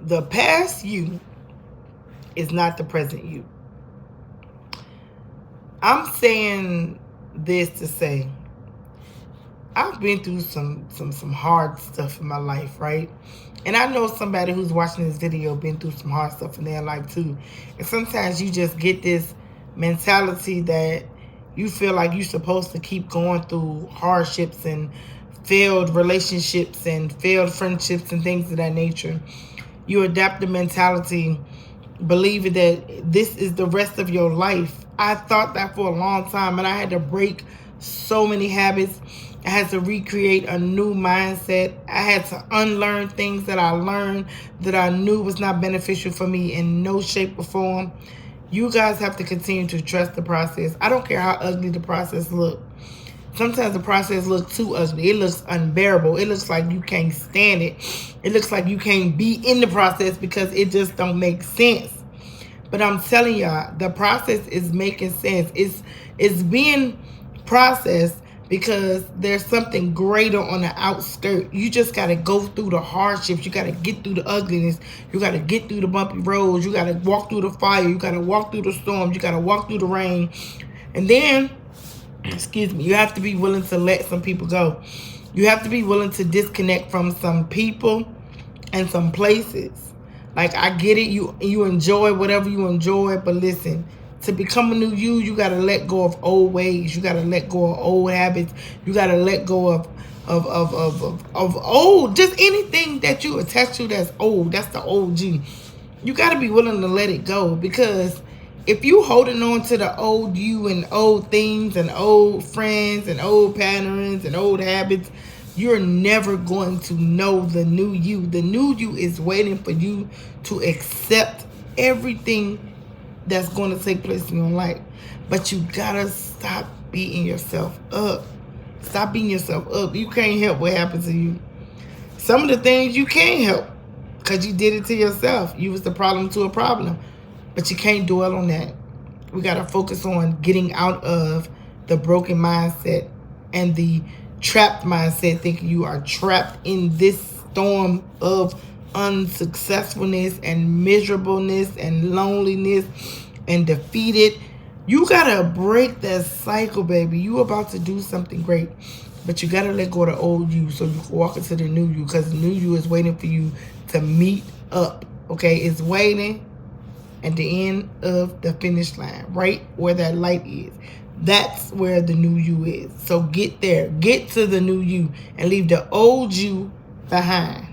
the past you is not the present you. I'm saying this to say, I've been through some hard stuff in my life, right? And I know somebody who's watching this video been through some hard stuff in their life too. And sometimes you just get this mentality that you feel like you're supposed to keep going through hardships and failed relationships and failed friendships and things of that nature. You adapt the mentality, believing that this is the rest of your life. I thought that for a long time, and I had to break so many habits. I had to recreate a new mindset. I had to unlearn things that I learned that I knew was not beneficial for me in no shape or form. You guys have to continue to trust the process. I don't care how ugly the process looks. Sometimes the process looks too ugly. It looks unbearable. It looks like you can't stand it. It looks like you can't be in the process because it just don't make sense. But I'm telling y'all, the process is making sense. It's being processed because there's something greater on the outskirt. You just got to go through the hardships. You got to get through the ugliness. You got to get through the bumpy roads. You got to walk through the fire. You got to walk through the storms. You got to walk through the rain. And then, excuse me, you have to be willing to let some people go. You have to be willing to disconnect from some people and some places. Like, I get it. You enjoy whatever you enjoy. But listen, to become a new you got to let go of old ways. You got to let go of old habits. You got to let go of old, just anything that you attach to that's old. That's the old you. You got to be willing to let it go, because if you holding on to the old you and old things and old friends and old patterns and old habits, you're never going to know the new you. The new you is waiting for you to accept everything that's going to take place in your life. But you gotta stop beating yourself up. Stop beating yourself up. You can't help what happened to you. Some of the things you can't help because you did it to yourself. You was the problem to a problem. But you can't dwell on that. We gotta focus on getting out of the broken mindset and the trapped mindset, thinking you are trapped in this storm of unsuccessfulness and miserableness and loneliness and defeated. You gotta break that cycle, baby. You about to do something great, but you gotta let go of the old you so you can walk into the new you, because the new you is waiting for you to meet up. Okay, it's waiting at the end of the finish line, right where that light is. That's where the new you is. So get there, get to the new you, and leave the old you behind.